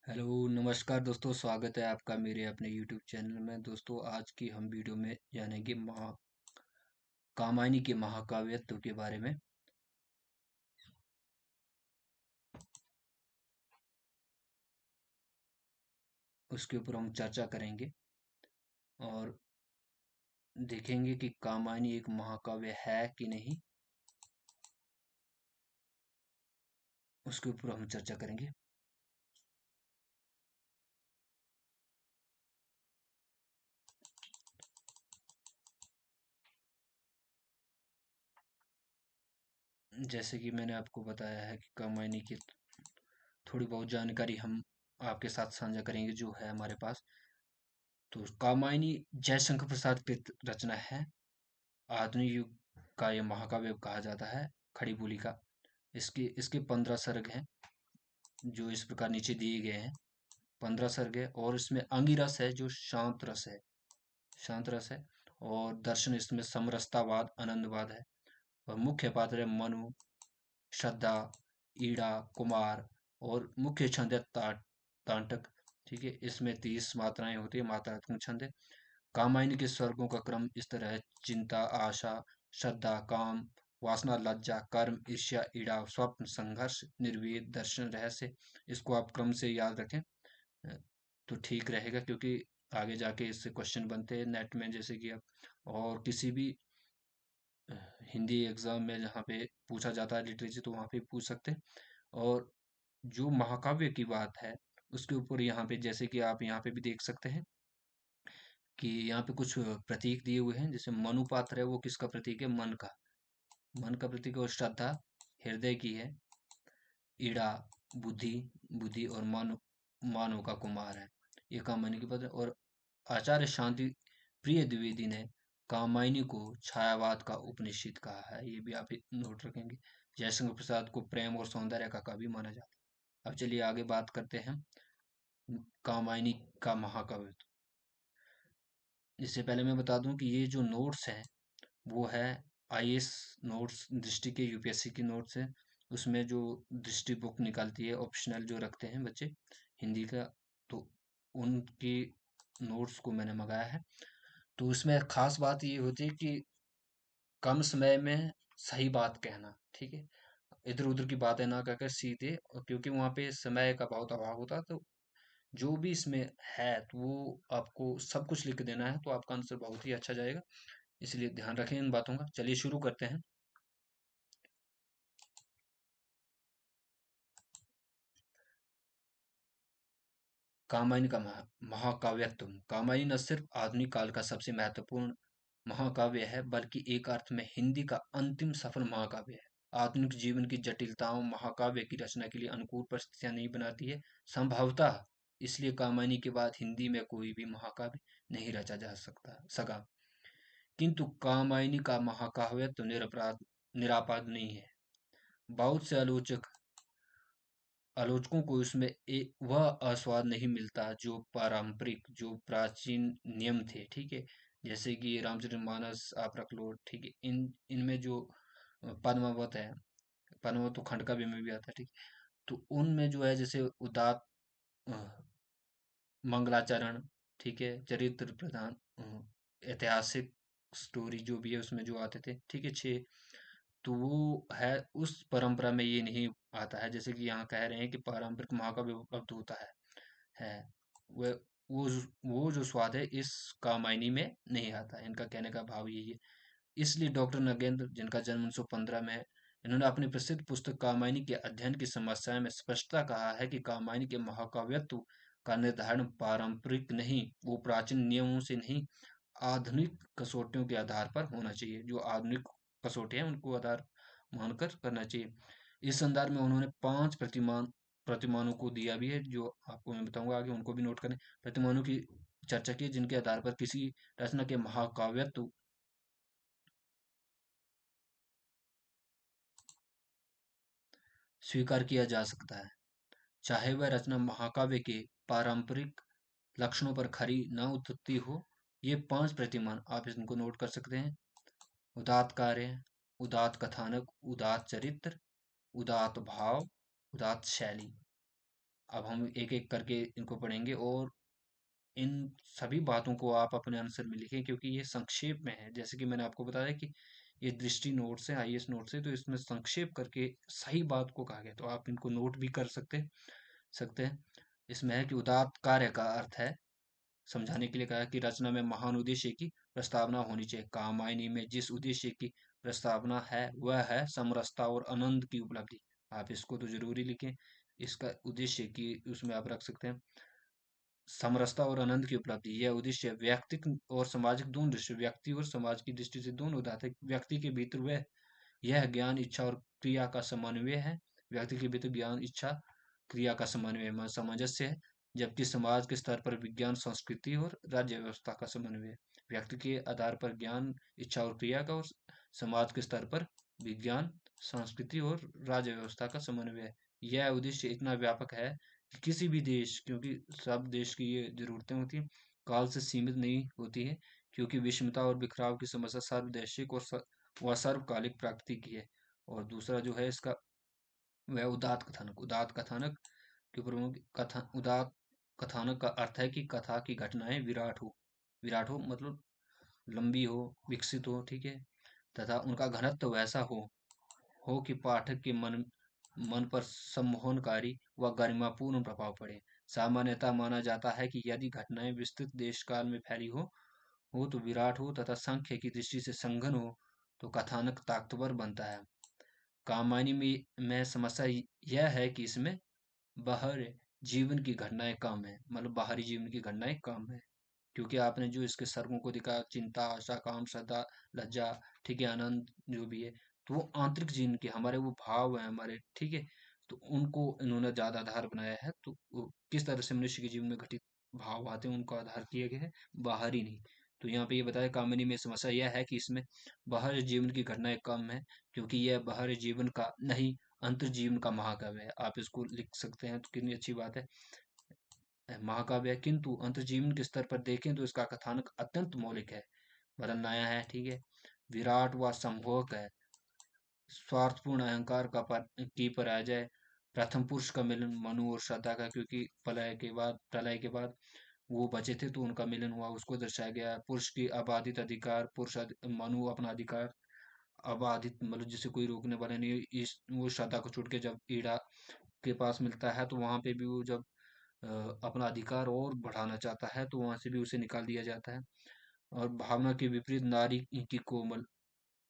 Hello नमस्कार दोस्तों, स्वागत है आपका मेरे अपने यूट्यूब चैनल में। दोस्तों, आज की हम वीडियो में जानेंगे कामायनी के महाकाव्यत्व के बारे में। उसके ऊपर हम चर्चा करेंगे और देखेंगे कि कामायनी एक महाकाव्य है कि नहीं। उसके ऊपर हम चर्चा करेंगे। जैसे कि मैंने आपको बताया है कि कामायनी की थोड़ी बहुत जानकारी हम आपके साथ साझा करेंगे जो है हमारे पास। तो कामायनी जयशंकर प्रसाद की रचना है। आधुनिक युग का यह महाकाव्य कहा जाता है, खड़ी बोली का। इसके इसके 15 सर्ग हैं, जो इस प्रकार नीचे दिए गए हैं। 15 सर्ग है और इसमें अंगिरस है जो शांत रस है। शांत रस है। और दर्शन इसमें समरसतावाद आनंदवाद है। और मुख्य पात्र है मनु, श्रद्धा, ईड़ा, कुमार। और मुख्य छंद है तांटक। ठीक है, इसमें 30 मात्राएं होती है, मात्रात्मक छंद है। कामायनी के स्वर्गों का क्रम इस तरह है: चिंता, आशा, श्रद्धा, काम, वासना, लज्जा, कर्म, ईर्ष्या, ईड़ा, स्वप्न, संघर्ष, निर्वेद, दर्शन, रहस्य। इसको आप क्रम से याद रखें तो ठीक रहेगा, क्योंकि आगे जाके इससे क्वेश्चन बनते हैं नेट में, जैसे कि आप और किसी भी अ, हिंदी एग्जाम में जहाँ पे पूछा जाता है लिटरेचर, तो वहाँ पे पूछ सकते हैं। और जो महाकाव्य की बात है, उसके ऊपर यहाँ पे जैसे कि आप यहाँ पे भी देख सकते हैं कि यहाँ पे कुछ प्रतीक दिए हुए हैं। जैसे मनुपात्र है, वो किसका प्रतीक है? मन का। मन का प्रतीक है। और श्रद्धा हृदय की है। ईड़ा बुद्धि, बुद्धि और मानव का कुमार है। ये कामायनी की पद है। और आचार्य शांति प्रिय द्विवेदी ने कामायनी को छायावाद का उपनिषद कहा है। ये भी आप नोट रखेंगे। जयशंकर प्रसाद को प्रेम और सौंदर्य का कवि माना जाता है। अब चलिए आगे बात करते हैं कामायनी का महाकाव्य। इससे पहले मैं बता दूं कि ये जो नोट्स हैं वो है आईएएस नोट्स, दृष्टि के यूपीएससी की नोट्स है। उसमें जो दृष्टि बुक निकलती है, ऑप्शनल जो रखते हैं बच्चे हिंदी का, तो उनकी नोट्स को मैंने मंगाया है। तो उसमें खास बात ये होती है कि कम समय में सही बात कहना। ठीक है, इधर उधर की बातें ना कहकर सीधे, और क्योंकि वहां पे समय का बहुत अभाव होता है, तो जो भी इसमें है तो वो आपको सब कुछ लिख देना है, तो आपका आंसर बहुत ही अच्छा जाएगा। इसलिए ध्यान रखें इन बातों का। चलिए शुरू करते हैं। कामायनी का महाकाव्यत्व। कामायनी न सिर्फ आधुनिक काल का सबसे महत्वपूर्ण महाकाव्य है, बल्कि एक अर्थ में हिंदी का अंतिम सफल महाकाव्य है। आधुनिक जीवन की जटिलताओं महाकाव्य की रचना के लिए अनुकूल परिस्थितियां नहीं बनाती है। संभवतः इसलिए कामायनी के बाद हिंदी में कोई भी महाकाव्य नहीं रचा जा सकता सका। किंतु कामायनी का महाकाव्य तो निरापद नहीं है। बहुत से आलोचकों को इसमें वह आस्वाद नहीं मिलता जो पारंपरिक, जो प्राचीन नियम थे। ठीक है, जैसे कि रामचरितमानस आप रख लो। ठीक है, इन इनमें जो पद्मावत है, पद्मावत तो खंडकाव्य में भी आता है। ठीक, तो उनमें जो है जैसे उदात, अ, मंगलाचरण, ठीक है, चरित्र प्रधान, ऐतिहासिक स्टोरी जो भी है उसमें जो आते थे। ठीक है, छः। तो वो है उस परंपरा में ये नहीं आता है, जैसे कि यहाँ कह रहे हैं कि पारंपरिक महाकाव्य उपलब्ध होता है वह वो जो स्वाद है इस कामायनी में नहीं आता है। इनका कहने का भाव यही है। इसलिए डॉक्टर नगेंद्र, जिनका जन्म 1915 में है, इन्होंने अपनी प्रसिद्ध पुस्तक कामायनी के अध्ययन की समस्याएं में स्पष्टता कहा है कि कामायनी के महाकाव्यत्व का निर्धारण पारंपरिक नहीं, वो प्राचीन नियमों से नहीं, आधुनिक कसौटियों के आधार पर होना चाहिए। जो आधुनिक कसौटी है उनको आधार मानकर करना चाहिए। इस संदर्भ में उन्होंने 5 प्रतिमानों को दिया भी है, जो आपको मैं बताऊंगा आगे, उनको भी नोट करें। प्रतिमानों की चर्चा की, जिनके आधार पर किसी रचना के महाकाव्यत्व स्वीकार किया जा सकता है, चाहे वह रचना महाकाव्य के पारंपरिक लक्षणों पर खरी न उतरती हो। ये 5 प्रतिमान आप इनको नोट कर सकते हैं: उदात्त कार्य, उदात्त कथानक, उदात्त चरित्र, उदात्त भाव, उदात्त शैली। अब हम एक एक करके इनको पढ़ेंगे और इन सभी बातों को आप अपने आंसर में लिखें, क्योंकि ये संक्षेप में है। जैसे कि मैंने आपको बताया कि ये दृष्टि नोट्स है, आईएएस नोट्स है, तो इसमें संक्षेप करके सही बात को कहा गया, तो आप इनको नोट भी कर सकते हैं। इसमें है कि उदात्त कार्य का अर्थ है, समझाने के लिए कहा कि रचना में महान उद्देश्य की प्रस्तावना होनी चाहिए। कामायनी में जिस उद्देश्य की प्रस्तावना है वह है समरसता और आनंद की उपलब्धि। आप इसको तो जरूरी लिखें। इसका उद्देश्य की उसमें आप रख सकते हैं समरसता और आनंद की उपलब्धि। यह उद्देश्य व्यक्तिक और सामाजिक दोनों दृष्टि, व्यक्ति और समाज की दृष्टि से दोनों उदाहरण है। व्यक्ति के भीतर वह यह ज्ञान इच्छा और क्रिया का समन्वय है। व्यक्ति के भीतर ज्ञान इच्छा क्रिया का समन्वय सामंजस्य है, जबकि समाज के स्तर पर विज्ञान संस्कृति और राज्य व्यवस्था का समन्वय है। व्यक्ति के आधार पर ज्ञान इच्छा और क्रिया का, और समाज के स्तर पर विज्ञान संस्कृति और राज्य व्यवस्था का समन्वय है। यह उद्देश्य इतना व्यापक है कि किसी भी देश, क्योंकि सब देश की ये जरूरतें होती हैं, काल से सीमित नहीं होती है, क्योंकि विषमता और बिखराव की समस्या सर्वदैशिक और वह सर्वकालिक प्रकृति की है। और दूसरा जो है इसका, वह उदात्त कथानक। उदात्त कथानक के प्रमुख कथा उदात्त कथानक का अर्थ है कि कथा की घटनाएं विराट हो मतलब लंबी हो, विकसित हो, ठीक है, तथा उनका घनत्व वैसा हो कि पाठक के मन मन पर सम्मोहनकारी व गरिमापूर्ण प्रभाव पड़े। सामान्यतः माना जाता है कि यदि घटनाएं विस्तृत देश काल में फैली हो तो विराट हो, तथा संख्या की दृष्टि से संघन हो तो कथानक ताकतवर बनता है। कामायनी में समस्या यह है कि इसमें बाहर जीवन की घटनाएं कम है, मतलब बाहरी जीवन की घटनाएं कम है। क्योंकि आपने जो इसके सर्गों को देखा, चिंता, आशा, काम, श्रद्धा, लज्जा, ठीक है, आनंद, जो भी है, तो वो आंतरिक जीवन के हमारे वो भाव है हमारे, ठीक है, तो उनको इन्होंने ज्यादा आधार बनाया है। तो वो किस तरह से मनुष्य के जीवन में घटित भाव आते हैं उनको आधार किया गया है, बाहरी नहीं। तो यहाँ पे ये बताया कामिनी में समस्या यह है कि इसमें बाहर जीवन की घटनाएं कम है, क्योंकि यह बाहर जीवन का नहीं, अंतर जीवन का महाकाव्य है। आप इसको लिख सकते हैं, तो कितनी अच्छी बात है, महाकाव्य है। किंतु अंतर्जीवन के स्तर पर देखें तो इसका कथानक अत्यंत मौलिक है, वर्णनाया है, ठीक है, विराट व संभोग है, स्वार्थपूर्ण अहंकार की पराजय, प्रथम पुरुष का मिलन मनु और श्रद्धा का, क्योंकि प्रलय के बाद वो बचे थे तो उनका मिलन हुआ, उसको दर्शाया गया है। पुरुष की अबाधित अधिकार, मनु अपना अधिकार अबाधित, मतलब जिसे कोई रोकने वाला नहीं, इस वो श्रद्धा को छूट के जब ईड़ा के पास मिलता है तो वहां पे भी वो जब अ, अपना अधिकार और बढ़ाना चाहता है तो वहां से भी उसे निकाल दिया जाता है। और भावना के विपरीत नारी की कोमल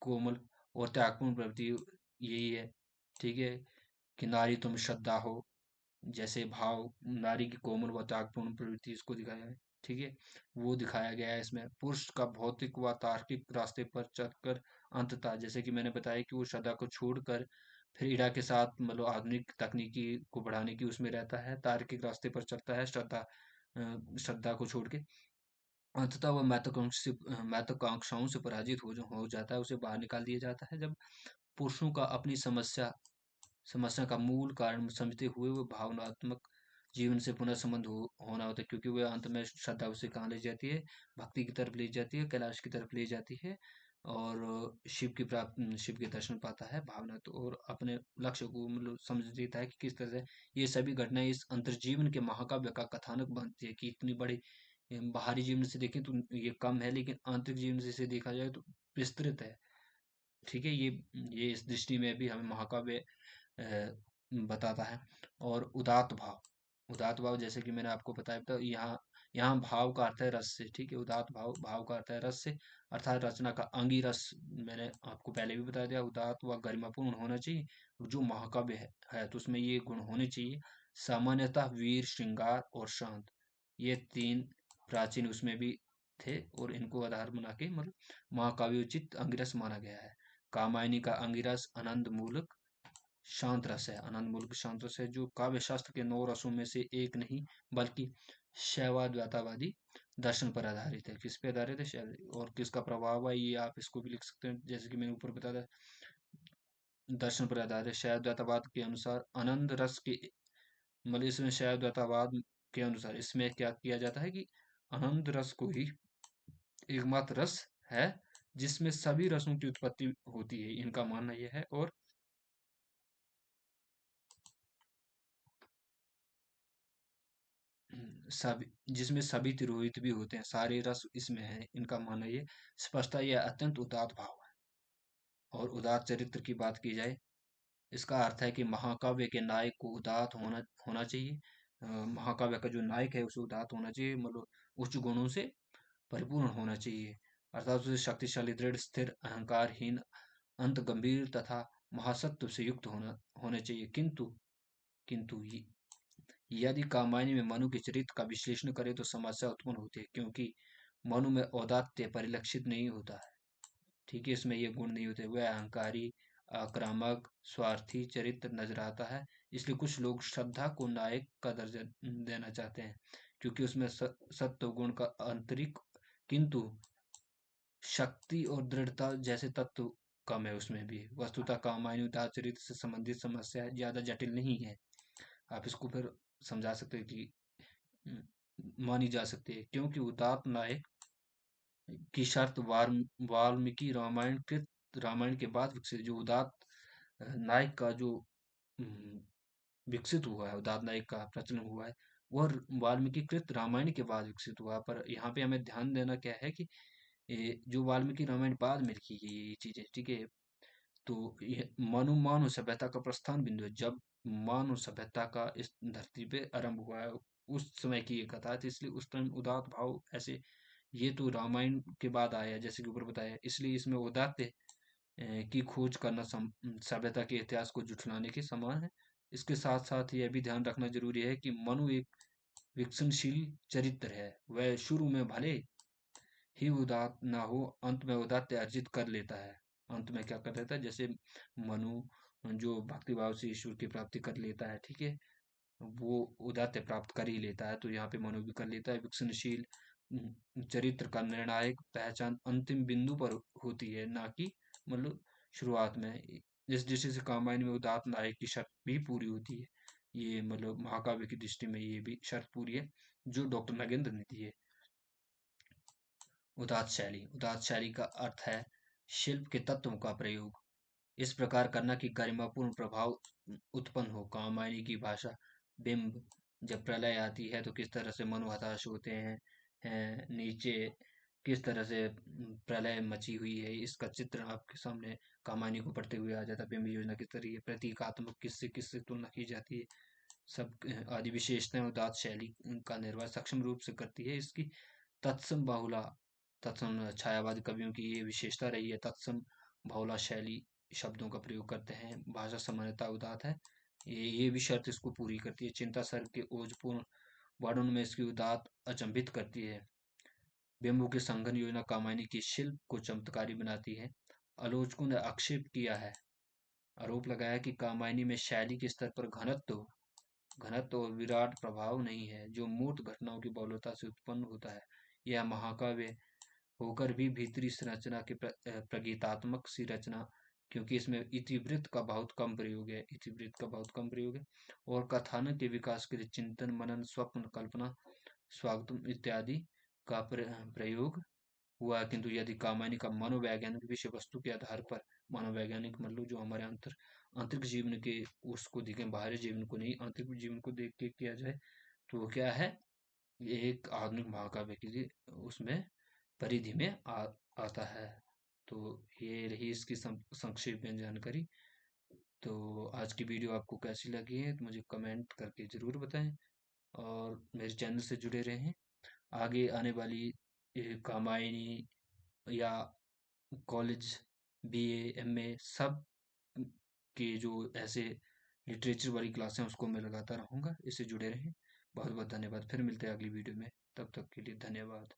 कोमल और त्यागपूर्ण प्रवृत्ति यही है, ठीक है, कि नारी तुम श्रद्धा हो, जैसे भाव नारी की कोमल व त्यागपूर्ण प्रवृत्ति इसको दिखाया है, ठीक है, वो दिखाया गया है इसमें। पुरुष का भौतिक व तार्किक रास्ते पर चलकर अंततः, जैसे कि मैंने बताया कि वो श्रद्धा को छोड़कर फिर इड़ा के साथ मतलब आधुनिक तकनीकी को बढ़ाने की उसमें रहता है, तार्किक रास्ते पर चलता है श्रद्धा को छोड़ के, अंततः वह महत्वाकांक्षाओं से पराजित हो जाता है, उसे बाहर निकाल दिया जाता है। जब पुरुषों का अपनी समस्या का मूल कारण समझते हुए वो भावनात्मक जीवन से पुनः संबंध होना होता है, क्योंकि वह अंत में श्रद्धा उसे कहाँ ले जाती है, भक्ति की तरफ ले जाती है, कैलाश की तरफ ले जाती है, और शिव के दर्शन पाता है भावना तो, और अपने लक्ष्य को मतलब समझ लेता है कि किस तरह से ये सभी घटनाएं इस अंतर्जीवन के महाकाव्य का कथानक बनती है। कि इतनी बड़ी बाहरी जीवन से देखें तो ये कम है, लेकिन आंतरिक जीवन से इसे देखा जाए तो विस्तृत है, ठीक है। ये इस दृष्टि में भी हमें महाकाव्य बताता है। और उदात्त भाव जैसे कि मैंने आपको बताया था, यहाँ यहाँ भाव का अर्थ है रस से, ठीक है, उदात्त भाव भाव का अर्थ है रस से, अर्थात रचना का अंगी रस। मैंने आपको पहले भी बता दिया, उदात्त व गरिमापूर्ण होना चाहिए। जो महाकाव्य है तो उसमें ये गुण होने चाहिए, सामान्यतः वीर, श्रृंगार और शांत, ये तीन प्राचीन उसमें भी थे, और इनको आधार बना के मतलब महाकाव्य उचित अंगिरस माना गया है। कामायनी का अंगिरस आनंद मूलक शांत रस है। आनंद मूलक शांत रस है, जो काव्य शास्त्र के 9 रसों में से एक नहीं, बल्कि शैवाद्वैतावादी दर्शन पर आधारित है। किस पे आधारित है? शैव। और किसका प्रभाव है, ये आप इसको भी लिख सकते हैं, जैसे कि मैंने ऊपर बताया, दर्शन पर आधारित है। शैवद्वैतावाद के अनुसार आनंद रस के, मतलब इसमें शैवद्वैतावाद के अनुसार इसमें क्या किया जाता है कि आनंद रस को ही एकमात्र रस है जिसमें सभी रसों की उत्पत्ति होती है, इनका मानना यह है। और सभी जिसमें सभी तिरोहित भी होते हैं, सारे रस इसमें है, इनका मानना ये स्पष्टता, यह अत्यंत उदात्त भाव है। और उदात्त चरित्र की बात की जाए, इसका अर्थ है कि महाकाव्य के नायक को उदात्त होना होना चाहिए। महाकाव्य का जो नायक है उसे उदात्त होना चाहिए, मतलब उच्च गुणों से परिपूर्ण होना चाहिए, अर्थात उसे शक्तिशाली, दृढ़, स्थिर, अहंकारहीन, अंत गंभीर तथा महासत्व से युक्त होने चाहिए। किंतु यदि कामायनी में मनु के चरित्र का विश्लेषण करें तो समस्या उत्पन्न होती है, क्योंकि मनु में औदात्य परिलक्षित नहीं होता है। ठीक है, इसमें ये गुण नहीं होते, वह अहंकारी, आक्रामक, स्वार्थी चरित्र नजर आता है। इसलिए कुछ लोग श्रद्धा को नायक का दर्जा देना चाहते हैं, क्योंकि उसमें सत्व गुण का आंतरिक, किंतु शक्ति और दृढ़ता जैसे तत्व कम है उसमें भी। वस्तुतः कामायनी उदार चरित्र से संबंधित समस्या ज्यादा जटिल नहीं है। आप इसको फिर समझा सकते हैं कि हम्म, मानी जा सकती है, क्योंकि हुतात्म नायक की शर्त वाल्मीकि रामायण के बाद विकसित, जो उदात्त नायक का जो हम्म, विकसित हुआ है, उदात्त नायक का प्रचलन हुआ है, वह वाल्मीकि कृत रामायण के बाद विकसित हुआ। पर यहाँ पे हमें ध्यान देना क्या है कि जो वाल्मीकि रामायण बाद में लिखी गई ये चीजें, ठीक है। तो ये मानव सभ्यता का प्रस्थान बिंदु है, जब मानव सभ्यता का इस धरती पे आरंभ हुआ है, उस समय की ये कथा थी। इसलिए उस टाइम उदात्त भाव ऐसे, ये तो रामायण के बाद आया, जैसे कि ऊपर बताया, इसलिए इसमें उदात्त की खोज करना सभ्यता के इतिहास को जुटलाने के समान है। इसके साथ साथ यह भी ध्यान रखना जरूरी है कि मनु एक विकसनशील चरित्र है। वह शुरू में भले ही उदात्त ना हो, अंत में उदात्त अर्जित कर लेता है। अंत में क्या कर लेता है, जैसे मनु जो भक्ति भाव से ईश्वर की प्राप्ति कर लेता है, ठीक है, वो उदात्त प्राप्त कर ही लेता है। तो यहाँ पे मनु भी कर लेता है। विकसनशील चरित्र का निर्णायक पहचान अंतिम बिंदु पर होती है, ना कि मतलब शुरुआत में। जिस दृष्टि से कामायनी में उदात्त नायक की शर्त भी पूरी होती है, ये मतलब महाकाव्य की दृष्टि में ये भी शर्त पूरी है, जो डॉक्टर नगेंद्र ने दी है। उदात्त शैली का अर्थ है शिल्प के तत्वों का प्रयोग इस प्रकार करना कि गरिमापूर्ण प्रभाव उत्पन्न हो। कामायनी की भाषा बिंब, जब प्रलय आती है तो किस तरह से मनु हताश होते हैं नीचे किस तरह से प्रलय मची हुई है, इसका चित्र आपके सामने कामायनी को पढ़ते हुए आ जाता है। बिंब योजना किस तरह प्रतीकात्मक किससे किससे तुलना की जाती है, सब आदि विशेषताएं उदात्त शैली का निर्वाह सक्षम रूप से करती है। इसकी तत्सम बाहुला, तत्सम छायावादी कवियों की ये विशेषता रही है। तत्सम बाहुला शैली शब्दों का प्रयोग करते हैं, भाषा सामान्यता उदात है, ये भी शर्त इसको पूरी करती है। चिंता सर्ग के ओजपूर्ण वर्णन में इसकी उदात अचंभित करती है। बिंबु की संघन योजना कामायनी के शिल्प को चमत्कारी बनाती है। आलोचकों ने आक्षेप किया है, आरोप लगाया कि कामायनी में शैली के स्तर पर घनत्व और विराट प्रभाव नहीं है, जो मूर्त घटनाओं की बहुलता से उत्पन्न होता है। यह महाकाव्य होकर भी भीतरी संरचना के प्रगीतात्मक सी रचना, क्योंकि इसमें इतिवृत्त का बहुत कम प्रयोग है, इतिवृत्त का बहुत कम प्रयोग है, और कथानक के विकास के लिए चिंतन, मनन, स्वप्न, कल्पना, स्वागतम इत्यादि का प्रयोग हुआ। किंतु यदि कामायनी का मनोवैज्ञानिक विषय वस्तु के आधार पर, मनोवैज्ञानिक मतलब जो हमारे आंतरिक जीवन के उसको देखें, बाहरी जीवन को नहीं, आंतरिक जीवन को देख के किया जाए, तो वो क्या है, ये एक आधुनिक महाकाव्य की उसमें परिधि में आता है। तो ये रही इसकी संक्षेप में जानकारी। तो आज की वीडियो आपको कैसी लगी है तो मुझे कमेंट करके ज़रूर बताएं, और मेरे चैनल से जुड़े रहें। आगे आने वाली कामायनी या कॉलेज, बीए, एमए सब के जो ऐसे लिटरेचर वाली क्लासें उसको मैं लगाता रहूँगा, इससे जुड़े रहें। बहुत बहुत धन्यवाद, फिर मिलते हैं अगली वीडियो में, तब तक के लिए धन्यवाद।